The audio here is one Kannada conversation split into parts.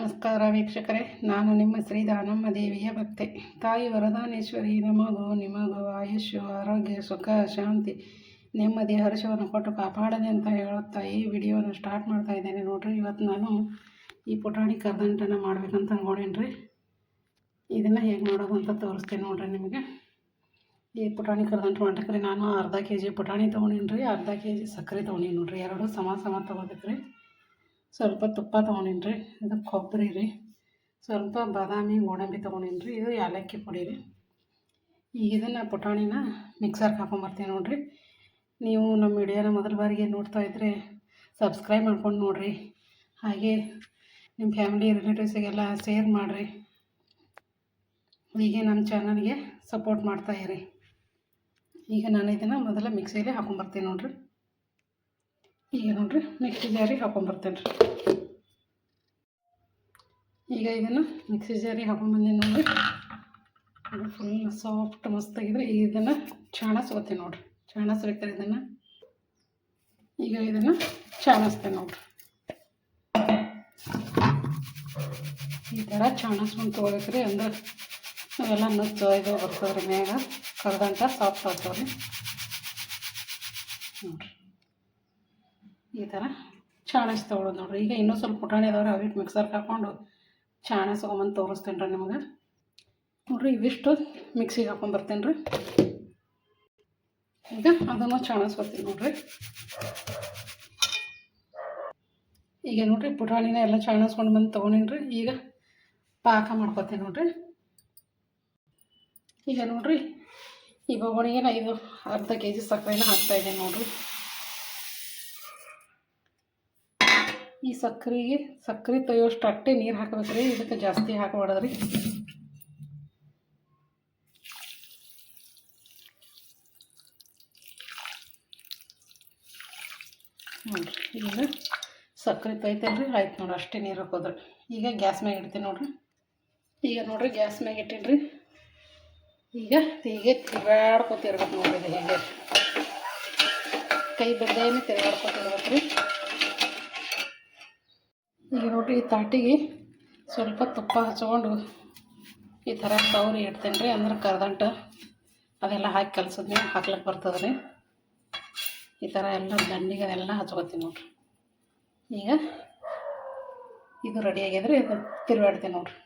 ನಮಸ್ಕಾರ ವೀಕ್ಷಕರೇ, ನಾನು ನಿಮ್ಮ ಶ್ರೀ ದಾನಮ್ಮ ದೇವಿಯ ಭಕ್ತೆ. ತಾಯಿ ವರದಾನೇಶ್ವರಿ ನಮಗೂ ನಿಮಗೂ ಆಯುಷ್ಯ, ಆರೋಗ್ಯ, ಸುಖ, ಶಾಂತಿ, ನೆಮ್ಮದಿ, ಹರ್ಷವನ್ನು ಕೊಟ್ಟು ಕಾಪಾಡಲಿ ಅಂತ ಹೇಳುತ್ತಾ ಈ ವಿಡಿಯೋನ ಸ್ಟಾರ್ಟ್ ಮಾಡ್ತಾ ಇದ್ದೇನೆ. ನೋಡ್ರಿ, ಇವತ್ತು ನಾನು ಈ ಪುಟಾಣಿ ಕರ್ದಂಟನ್ನು ಮಾಡ್ಬೇಕಂತ ಅನ್ಕೊಂಡೇನ್ರಿ. ಇದನ್ನು ಹೇಗೆ ಮಾಡೋದು ಅಂತ ತೋರಿಸ್ತೇನೆ ನೋಡ್ರಿ ನಿಮಗೆ. ಈ ಪುಟಾಣಿ ಕರ್ದಂಟು ಮಾಡ್ಬೇಕ್ರಿ ನಾನು ಅರ್ಧ kg ಪುಟಾಣಿ ತೊಗೊಂಡೇನ್ರಿ, ಅರ್ಧ kg ಸಕ್ಕರೆ ತೊಗೊಂಡೀನಿ ನೋಡ್ರಿ. ಎರಡು ಸಮ ತೊಗೋಬೇಕ್ರಿ. ಸ್ವಲ್ಪ ತುಪ್ಪ ತೊಗೊಂಡೀನಿ. ಇದು ಕೊಬ್ಬರಿ ರೀ, ಸ್ವಲ್ಪ ಬಾದಾಮಿ, ಗೋಡಂಬಿ ತೊಗೊಂಡೀನಿ. ಇದು ಏಲಕ್ಕಿ ಪುಡಿ ರೀ. ಈಗ ಇದನ್ನು ಪುಟಾಣಿನ ಮಿಕ್ಸರ್ಗೆ ಹಾಕೊಂಬರ್ತೀನಿ ನೋಡಿರಿ. ನೀವು ನಮ್ಮ ವಿಡಿಯೋನ ಮೊದಲ ಬಾರಿಗೆ ನೋಡ್ತಾ ಇದ್ದರೆ ಸಬ್ಸ್ಕ್ರೈಬ್ ಮಾಡ್ಕೊಂಡು ನೋಡಿರಿ. ಹಾಗೆ ನಿಮ್ಮ ಫ್ಯಾಮಿಲಿ ರಿಲೇಟಿವ್ಸಿಗೆಲ್ಲ ಶೇರ್ ಮಾಡಿರಿ. ಹೀಗೆ ನಮ್ಮ ಚಾನಲ್ಗೆ ಸಪೋರ್ಟ್ ಮಾಡ್ತಾಯಿರಿ. ಈಗ ನಾನು ಇದನ್ನು ಮೊದಲ ಮಿಕ್ಸಿಗೆ ಹಾಕೊಂಬರ್ತೀನಿ ನೋಡಿರಿ. ಈಗ ನೋಡಿರಿ, ಮಿಕ್ಸಿ ಜಾರಿಗೆ ಹಾಕೊಂಬರ್ತೇನೆ ರೀ. ಈಗ ಇದನ್ನು ಮಿಕ್ಸಿ ಜಾರಿಗೆ ಹಾಕೊಂಬಂದಿನಿ ನೋಡಿರಿ. ಅದು ಫುಲ್ ಸಾಫ್ಟ್ ಮಸ್ತಾಗಿದ್ರೆ ಈಗ ಇದನ್ನು ಚಾಣಿಸ್ಕೊತೀನಿ ನೋಡಿರಿ. ಚಾಣಿಸ್ಬೇಕಾರೆ ಇದನ್ನು ಈಗ ಇದನ್ನು ಚಾಣಿಸ್ತೇನೆ ನೋಡಿರಿ. ಈ ಥರ ಚಾಣಿಸ್ಕೊಂಡು ತೊಗೋಬೇಕ್ರಿ. ಅಂದ್ರೆ ಅವೆಲ್ಲ ನುಚ್ಚು ಇದು ಬರ್ತದೆ ರೀ, ಮ್ಯಾಗ ಕರ್ದಂಟ ಸಾಫ್ಟ್ ಆಗ್ತಾವೆ ರೀ ನೋಡಿರಿ. ಈ ಥರ ಚಾಣಿಸ್ ತೊಗೊಳೋದು ನೋಡಿರಿ. ಈಗ ಇನ್ನೂ ಸ್ವಲ್ಪ ಪುಟಾಣಿ ಅದಾವ್ರಿ, ಅವಿಟ್ಟು ಮಿಕ್ಸರ್ಗೆ ಹಾಕ್ಕೊಂಡು ಚಾಣಿಸ್ಕೊಂಬಂದು ತೋರಿಸ್ತೇನೆ ರೀ ನಿಮಗೆ. ನೋಡಿರಿ, ಇವಿಷ್ಟು ಮಿಕ್ಸಿಗೆ ಹಾಕೊಂಬರ್ತೇನೆ ರೀ. ಈಗ ಅದನ್ನು ಚಾಣಿಸ್ಕೊತೀನಿ ನೋಡಿರಿ. ಈಗ ನೋಡಿರಿ, ಪುಟಾಣಿನ ಎಲ್ಲ ಚಾಣಿಸ್ಕೊಂಡು ಬಂದು ತೊಗೊಂಡೀನಿ ರೀ. ಈಗ ಪಾಕ ಮಾಡ್ಕೊತೀನಿ ನೋಡಿರಿ. ಈಗ ನೋಡಿರಿ, ಈ ಬೊಗಣಿಗೆ ಇದು ಅರ್ಧ kg ಸಕ್ಕರೆನ ಹಾಕ್ತಾಯಿದ್ದೀನಿ ನೋಡಿರಿ. ಈ ಸಕ್ಕರೆ ತೊಯ್ಯೋಷ್ಟು ಅಟ್ಟೆ ನೀರು ಹಾಕಬೇಕ್ರಿ. ಇದಕ್ಕೆ ಜಾಸ್ತಿ ಹಾಕಬಾರ್ದ್ರಿ. ನೋಡಿರಿ, ಈಗ ಸಕ್ಕರೆ ತೊಯ್ತೇನೆ ರೀ. ಆಯ್ತು ನೋಡಿರಿ, ಅಷ್ಟೇ ನೀರು ಹಾಕೋದ್ರಿ. ಈಗ ಗ್ಯಾಸ್ ಮ್ಯಾಗ ಇಡ್ತೀನಿ ನೋಡಿರಿ. ಈಗ ನೋಡಿರಿ, ಗ್ಯಾಸ್ ಮ್ಯಾಗ ಇಟ್ಟೀನಿ ರೀ. ಈಗ ಹೀಗೆ ತಿರುಗಾಡ್ಕೊತಿರ್ಬೇಕು ನೋಡಿರಿ. ಇದು ಹೀಗೆ ಕೈ ಬಿಡ್ದೇನೆ ತಿರುಗಾಡ್ಕೊತಿರ್ಬೇಕು ರೀ. ಈಗ ನೋಡಿರಿ, ಈ ತಾಟಿಗೆ ಸ್ವಲ್ಪ ತುಪ್ಪ ಹಚ್ಕೊಂಡು ಈ ಥರ ತವರಿ ಇಡ್ತೇನೆ ರೀ. ಅಂದ್ರೆ ಕರ್ದಂಟು ಅದೆಲ್ಲ ಹಾಕಿ ಕಲ್ಸಿದ್ಮೇಲೆ ಹಾಕ್ಲಿಕ್ಕೆ ಬರ್ತದೆ ರೀ. ಈ ಥರ ಎಲ್ಲ ದಂಡಿಗೆ ಅದೆಲ್ಲ ಹಚ್ಕೊತೀನಿ ನೋಡಿರಿ. ಈಗ ಇದು ರೆಡಿ ಆಗ್ಯದ್ರಿ. ಇದು ತಿರುಗಾಡ್ತೀನಿ ನೋಡಿರಿ.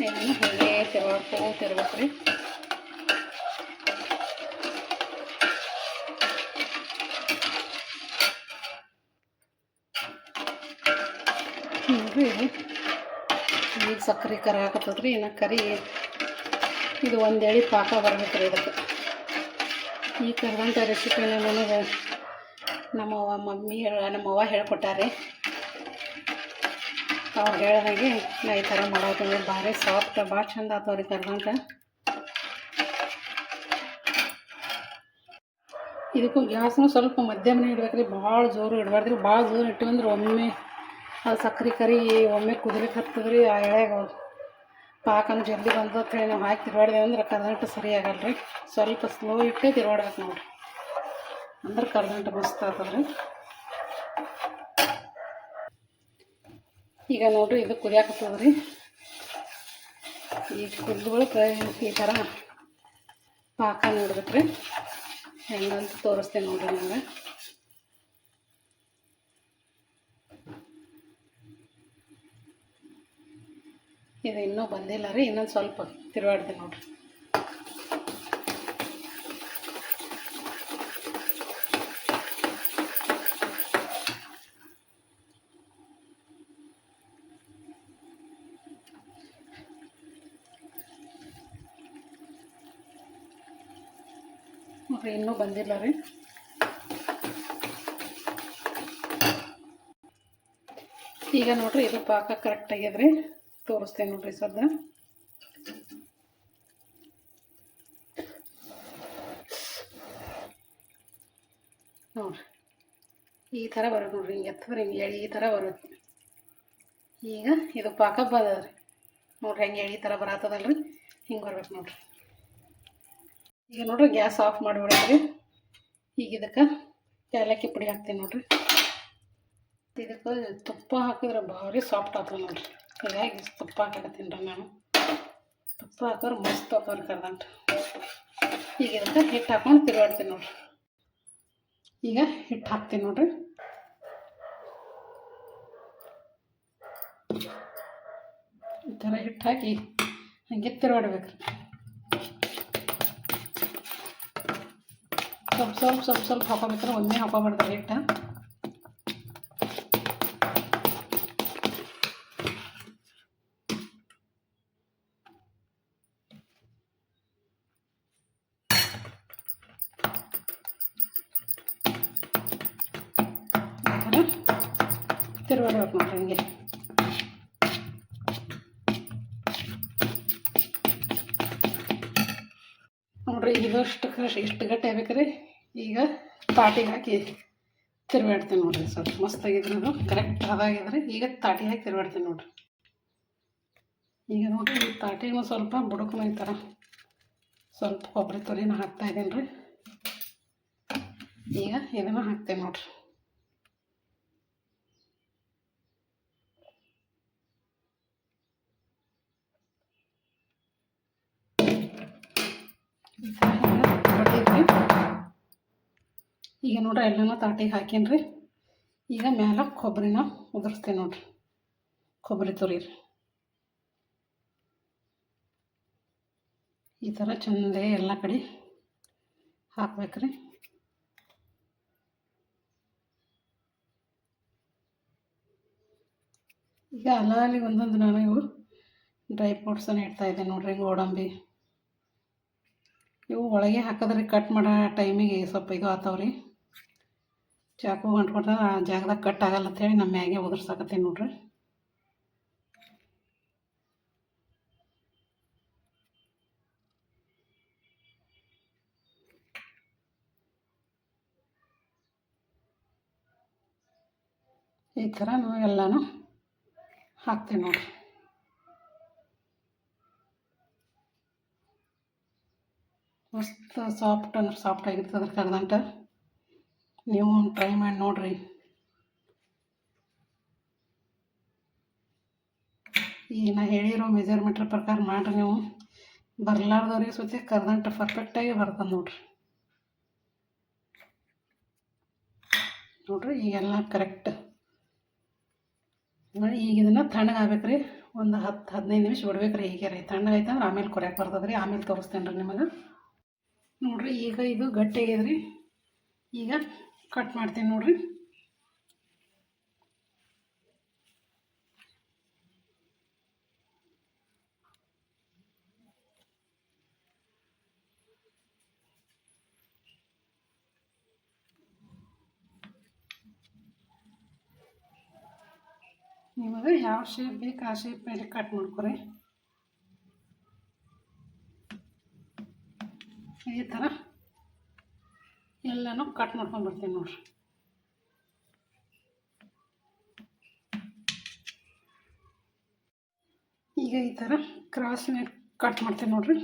ಇದನ್ನು ಹೀಗೆ ತಿರ್ಬೇಕು ರೀ. ನೋಡಿರಿ, ಈಗ ಸಕ್ಕರೆ ಕರಿ ಹಾಕತ್ತದ್ರಿ. ಇನ್ನು ಕರಿ ಇದು ಒಂದು ಎಳೆ ಪಾಕ ಬರ್ಬೇಕು ರೀ ಇದಕ್ಕೆ. ಈ ಕರ್ದಂಟ ರೆಸಿಪಿನ ನನಗೆ ನಮ್ಮವ್ವ ಹೇಳ್ಕೊಟ್ಟಾರೆ. ಅವ್ರು ಹೇಳ್ದಾಗೆ ನಾ ಈ ಥರ ಮಾಡೋದಂದ್ರೆ ಭಾರಿ ಸಾಫ್ಟ್, ಭಾಳ ಚಂದ ಆಗ್ತಾವ್ರಿ ಕರ್ದಂಟ. ಇದಕ್ಕೂ ಗ್ಯಾಸ್ನು ಸ್ವಲ್ಪ ಮಧ್ಯಮನೇ ಇಡ್ಬೇಕು ರೀ. ಭಾಳ ಜೋರು ಇಡಬಾರ್ದ್ರಿ. ಭಾಳ ಜೋರು ಇಟ್ಟಿವಂದ್ರೆ ಒಮ್ಮೆ ಅದು ಸಕ್ಕರೆ ಕರಿ ಒಮ್ಮೆ ಕುದಿಲಿಕ್ಕೆ ಹತ್ತದ್ರಿ. ಆ ಎಳೆಗ ಪಾಕನ ಜಲ್ದಿ ಬಂದು ಅಂತೇಳಿ ನಾವು ಹಾಕಿ ತಿರುವಾಡ್ದೇವೆ ಅಂದ್ರೆ ಕರ್ದಂಟ ಸರಿ ಆಗಲ್ಲ ರೀ. ಸ್ವಲ್ಪ ಸ್ಲೋ ಇಟ್ಟೇ ತಿರುವಾಡ್ಬೇಕು ನೋಡಿರಿ. ಅಂದ್ರೆ ಕರ್ದಂಟ ಮಸ್ತ್ ಆಗ್ತದ್ರಿ. ಈಗ ನೋಡಿರಿ, ಇದು ಕುದಿಯಾಕತ್ತದ್ರಿ. ಈಗ ಕುದಿದ ಬಳಿಕ ಈ ಥರ ಪಾಕ ನೋಡ್ಬೇಕು ರೀ. ಹೆಂಗಂತ ತೋರಿಸ್ತೇನೆ ನೋಡಿರಿ ನಿಮ್ಗೆ. ಇದು ಇನ್ನೂ ಬಂದಿಲ್ಲ ರೀ. ಇನ್ನೊಂದು ಸ್ವಲ್ಪ ತಿರುವಾಡ್ತೀನಿ ನೋಡಿರಿ. ನೋಡಿರಿ, ಇನ್ನೂ ಬಂದಿಲ್ಲ ರೀ. ಈಗ ನೋಡಿರಿ, ಇದು ಪಾಕ ಕರೆಕ್ಟ್ ಆಗ್ಯದ್ರಿ. ತೋರಿಸ್ತೇನೆ ನೋಡಿರಿ ಸದ್ದ. ನೋಡಿರಿ, ಈ ಥರ ಬರೋದು ನೋಡಿರಿ. ಹಿಂಗೆ ಎತ್ತದ್ರೆ ಹಿಂಗೆ ಎಳೆ ಈ ಥರ ಬರುತ್ತೆ. ಈಗ ಇದು ಪಾಕ ಬರೋದ್ರಿ. ನೋಡಿರಿ, ಹೆಂಗೆ ಎಳೆ ಥರ ಬರತ್ತದಲ್ರಿ, ಹಿಂಗೆ ಬರ್ಬೇಕು ನೋಡಿರಿ. ಈಗ ನೋಡಿರಿ, ಗ್ಯಾಸ್ ಆಫ್ ಮಾಡಿಬಿಡ್ರಿ. ಈಗ ಇದಕ್ಕೆ ಏಲಕ್ಕಿ ಪುಡಿ ಹಾಕ್ತೀನಿ ನೋಡಿರಿ. ಇದಕ್ಕೆ ತುಪ್ಪ ಹಾಕಿದ್ರೆ ಭಾರಿ ಸಾಫ್ಟ್ ಆಗ್ತದೆ ನೋಡಿರಿ. ಹೀಗಾಗಿ ತುಪ್ಪ ಹಾಕತ್ತೀನಿ ರೀ ನಾನು. ತುಪ್ಪ ಹಾಕಿದ್ರೆ ಮಸ್ತ್ ಹಾಕೋರಿ ಕರ್ದಂಟ. ಈಗ ಇದಕ್ಕೆ ಹಿಟ್ಟು ಹಾಕೊಂಡು ತಿರುಗಾಡ್ತೀನಿ ನೋಡಿರಿ. ಈಗ ಹಿಟ್ಟು ಹಾಕ್ತೀನಿ ನೋಡಿರಿ. ಈ ಥರ ಹಿಟ್ಟು ಹಾಕಿ ಹಾಗೆ ತಿರುಗಾಡ್ಬೇಕು ರೀ. ಸ್ವಲ್ಪ ಹಾಕೋಬೇಕ್ರೆ ಒಮ್ಮೆ ಹಾಕೋಬಾರ್ದು ಹಿಟ್ಟು. ತಿರುಗಾಡ್ಬೇಕು ನೋಡ್ರಿ ಹಂಗೆ. ನೋಡ್ರಿ ಇಷ್ಟು ಗಟ್ಟಿ ಆಗ್ಬೇಕ್ರಿ. ಈಗ ತಾಟಿಗೆ ಹಾಕಿ ತಿರುಗಾಡ್ತೀನಿ ನೋಡ್ರಿ. ಸ್ವಲ್ಪ ಮಸ್ತಾಗಿದ್ರೆ ಅದು ಕರೆಕ್ಟ್ ಅದಾಗಿದ್ರೆ ಈಗ ತಾಟಿಗೆ ಹಾಕಿ ತಿರುಗಾಡ್ತೀನಿ ನೋಡ್ರಿ. ಈಗ ನೋಡ್ರಿ ಈ ತಾಟಿಗೂ ಸ್ವಲ್ಪ ಬುಡಕು ಈ ಥರ ಸ್ವಲ್ಪ ಕೊಬ್ಬರಿ ತುರಿನ ಹಾಕ್ತಾಯಿದ್ದೀನಿ ರೀ. ಈಗ ಇದನ್ನು ಹಾಕ್ತೇನೆ ನೋಡ್ರಿ. ಈಗ ನೋಡ್ರಿ ಎಲ್ಲನೂ ತಾಟಿಗೆ ಹಾಕೀನಿ ರೀ. ಈಗ ಮ್ಯಾಲೆ ಕೊಬ್ಬರಿನ ಉದುರಿಸ್ತೇನೆ ನೋಡ್ರಿ. ಕೊಬ್ಬರಿ ತುರಿ ರೀ ಈ ಥರ ಚಂದ ಎಲ್ಲ ಕಡೆ ಹಾಕ್ಬೇಕ್ರಿ. ಈಗ ಅಲಾಲಿ ಒಂದೊಂದು ನಾನು ಇವು ಡ್ರೈ ಫ್ರೂಟ್ಸನ್ನು ಇಡ್ತಾಯಿದ್ದೆ ನೋಡ್ರಿ. ಗೋಡಂಬಿ ಇವು ಒಳಗೆ ಹಾಕಿದ್ರಿ ಕಟ್ ಮಾಡೋ ಟೈಮಿಗೆ ಸ್ವಲ್ಪ ಇದು ಆತಾವ್ರಿ. ಚಾಕು ಅಂಟ್ಕೊಂಡ್ರೆ ಆ ಜಾಗದಾಗ ಕಟ್ ಆಗಲ್ಲ ಅಂತೇಳಿ ನಮ್ಮ ಮ್ಯಾಗೆ ಉದುರ್ಸಾಕತ್ತೀನಿ ನೋಡ್ರಿ. ಈ ಥರ ನಾವು ಎಲ್ಲನೂ ಹಾಕ್ತೀನಿ ನೋಡ್ರಿ. ಮಸ್ತ್ ಸಾಫ್ಟ್ ಅಂದ್ರೆ ಸಾಫ್ಟ್ ಆಗಿರ್ತದೆ ಕರ್ದಂಟ. ನೀವು ಟ್ರೈ ಮಾಡಿ ನೋಡ್ರಿ. ಈಗ ನಾ ಹೇಳಿರೋ ಮೆಜರ್ಮೆಂಟ್ರ ಪ್ರಕಾರ ಮಾಡಿರಿ. ನೀವು ಬರ್ಲಾರ್ದವ್ರಿಗೆ ಸತಿ ಕರ್ದಂಟ ಪರ್ಫೆಕ್ಟಾಗಿ ಬರ್ತದೆ ನೋಡ್ರಿ. ನೋಡ್ರಿ ಈಗೆಲ್ಲ ಕರೆಕ್ಟ್ ನೋಡಿ. ಈಗ ಇದನ್ನು ತಣ್ಣಗಾಗ್ಬೇಕು ರೀ. ಒಂದು 10-15 ನಿಮಿಷ ಬಿಡ್ಬೇಕು ರೀ. ಹೀಗೆ ರೀ ತಣ್ಣಗೈತೆ ಅಂದ್ರೆ ಆಮೇಲೆ ಕೊರೆಯಕ್ಕೆ ಬರ್ತದೆ ರೀ. ಆಮೇಲೆ ತೋರಿಸ್ತೇನೆ ರೀ ನಿಮಗೆ. ನೋಡ್ರಿ ಈಗ ಇದು ಗಟ್ಟಿ ಆಗ್ಯದ ರೀ. ಈಗ ಕಟ್ ಮಾಡ್ತೀನಿ ನೋಡ್ರಿ. ನಿಮಗೆ ಯಾವ ಶೇಪ್ ಬೇಕು ಆ ಶೇಪ್ ಮೇಲೆ ಕಟ್ ಮಾಡ್ಕೊರಿ. ಈ ಥರ ಎಲ್ಲನೂ ಕಟ್ ಮಾಡ್ಕೊಂಡು ಬರ್ತೀನಿ ನೋಡ್ರಿ. ಈಗ ಈ ಥರ ಕ್ರಾಸ್ ಮೇಲೆ ಕಟ್ ಮಾಡ್ತೀನಿ ನೋಡ್ರಿ.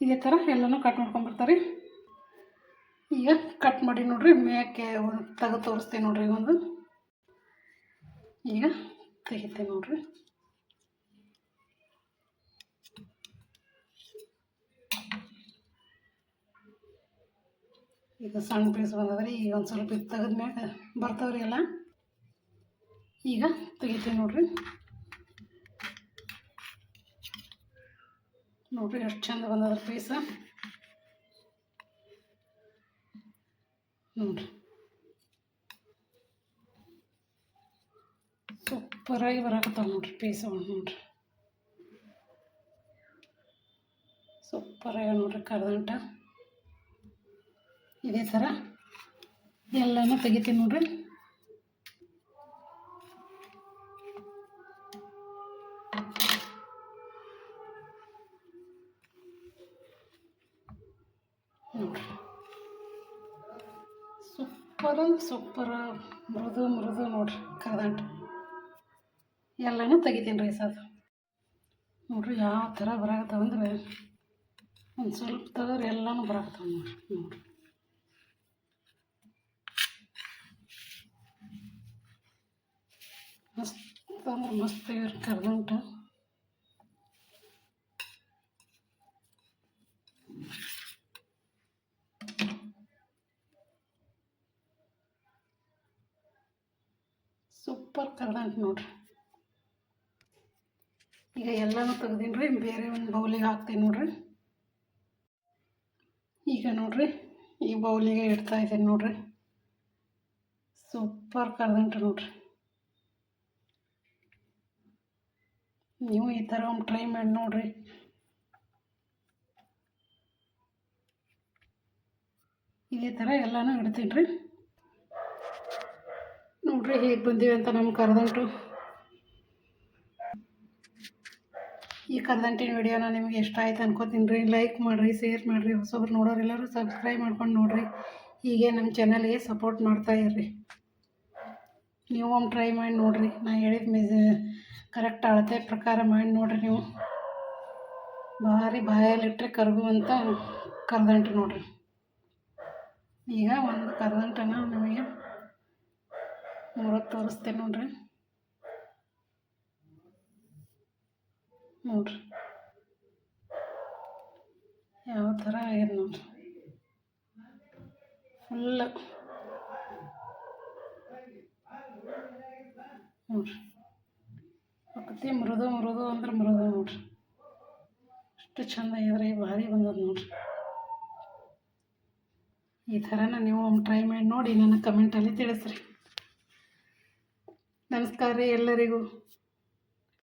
ಇದೇ ಥರ ಎಲ್ಲನೂ ಕಟ್ ಮಾಡ್ಕೊಂಡ್ಬರ್ತಾರೆ. ಈಗ ಕಟ್ ಮಾಡಿ ನೋಡ್ರಿ. ಮೇಕೆ ತೆಗೆದು ತೋರಿಸ್ತೀನಿ ನೋಡ್ರಿ. ಒಂದು ಈಗ ತೆಗಿತೀನಿ ನೋಡ್ರಿ. ಈಗ ಸಣ್ಣ ಪೀಸ್ ಬಂದದ್ರಿ. ಈಗ ಒಂದು ಸ್ವಲ್ಪ ಇದು ತೆಗೆದ್ಮ್ಯಾಗ ಬರ್ತಾವ್ರಿ ಎಲ್ಲ. ಈಗ ತೆಗಿತೀನಿ ನೋಡ್ರಿ. ನೋಡ್ರಿ ಎಷ್ಟು ಚಂದ ಬಂದದ ಪೀಸ ನೋಡ್ರಿ. ಸೂಪರಾಗಿ ಬರಾಕತ್ತಾವ ನೋಡ್ರಿ ಪೀಸ್ ನೋಡ್ರಿ. ಸೂಪರಾಗಿ ನೋಡ್ರಿ ಕರ್ದಂಟ. ಇದೇ ಥರ ಎಲ್ಲನೂ ತೆಗಿತೀನಿ ನೋಡ್ರಿ. ನೋಡ್ರಿ ಸೂಪರ್ ಅಂದ್ರೆ ಸೂಪರ್ ಮೃದು ಮೃದು ನೋಡ್ರಿ ಕರದಂಟು ಎಲ್ಲನೂ ತೆಗಿತೀನಿ ರೀ ಸರ್ ನೋಡ್ರಿ ಯಾವ ಥರ ಬರಾಕತ್ತವಂದ್ರೆ ಒಂದು ಸ್ವಲ್ಪ ತೆಗೆದ್ರೆ ಎಲ್ಲನೂ ಬರಾಕತ್ತವ ನೋಡ್ರಿ ಮಸ್ತ್ ಅಂದ್ರೆ ಮಸ್ತ್ ತೆಗಿರಿ ಕರದಂಟು ಸೂಪರ್ ಕರದಂಟು ನೋಡ್ರಿ ಈಗ ಎಲ್ಲನೂ ತೆಗ್ದೀನಿ ರೀ ಬೇರೆ ಒಂದು ಬೌಲಿಗೆ ಹಾಕ್ತೀನಿ ನೋಡ್ರಿ ಈಗ ನೋಡ್ರಿ ಈ ಬೌಲಿಗೆ ಇಡ್ತಾ ಇದ್ದೀನಿ ನೋಡ್ರಿ ಸೂಪರ್ ಕರದಂಟು ನೋಡ್ರಿ ನೀವು ಈ ಥರ ಒಂದು ಟ್ರೈ ಮಾಡಿ ನೋಡ್ರಿ ಇದೇ ಥರ ಎಲ್ಲನೂ ಇಡ್ತೀನಿ ರೀ ನೋಡ್ರಿ ಹೇಗೆ ಬಂದೀವಿ ಅಂತ ನಮ್ಮ ಕರದಂಟು ಈ ಕರದಂಟಿನ ವಿಡಿಯೋನ ನಿಮಗೆ ಇಷ್ಟ ಆಯ್ತು ಅನ್ಕೋತೀನಿ ರೀ ಲೈಕ್ ಮಾಡಿರಿ ಶೇರ್ ಮಾಡಿರಿ ಹೊಸಬ್ರು ನೋಡೋರೆಲ್ಲರೂ ಸಬ್ಸ್ಕ್ರೈಬ್ ಮಾಡ್ಕೊಂಡು ನೋಡಿರಿ ಹೀಗೆ ನಮ್ಮ ಚಾನಲ್ಗೆ ಸಪೋರ್ಟ್ ಮಾಡ್ತಾ ಇರ್ರಿ ನೀವು ಒಮ್ಮೆ ಟ್ರೈ ಮಾಡಿ ನೋಡಿರಿ ನಾ ಹೇಳಿದ ಕರೆಕ್ಟ್ ಅಳತೆ ಪ್ರಕಾರ ಮಾಡಿ ನೋಡಿರಿ ನೀವು ಭಾರಿ ಬಾಯಲ್ಲಿಟ್ಟರೆ ಕರಗುವಂಥ ಕರದಂಟು ನೋಡಿರಿ ಈಗ ಒಂದು ಕರದಂಟನ ನಮಗೆ ಮುರಿದು ತೋರಿಸ್ತೇನೆ ನೋಡ್ರಿ ಯಾವ ಥರ ಆಗ್ಯದ ನೋಡ್ರಿ ಫುಲ್ ನೋಡ್ರಿ ಪಕ್ಕತಿ ಮೃದು ಮೃದು ಅಂದ್ರೆ ಮೃದು ನೋಡ್ರಿ ಅಷ್ಟು ಚಂದ ಆಗ್ಯದ್ರಿ ಭಾರಿ ಬಂದದ ನೋಡ್ರಿ ಈ ಥರನ ನೀವು ಒಮ್ಮೆ ಟ್ರೈ ಮಾಡಿ ನೋಡಿ ನನ್ನ ಕಮೆಂಟಲ್ಲಿ ತಿಳಿಸ್ರಿ ನಮಸ್ಕಾರ ರೀ ಎಲ್ಲರಿಗೂ.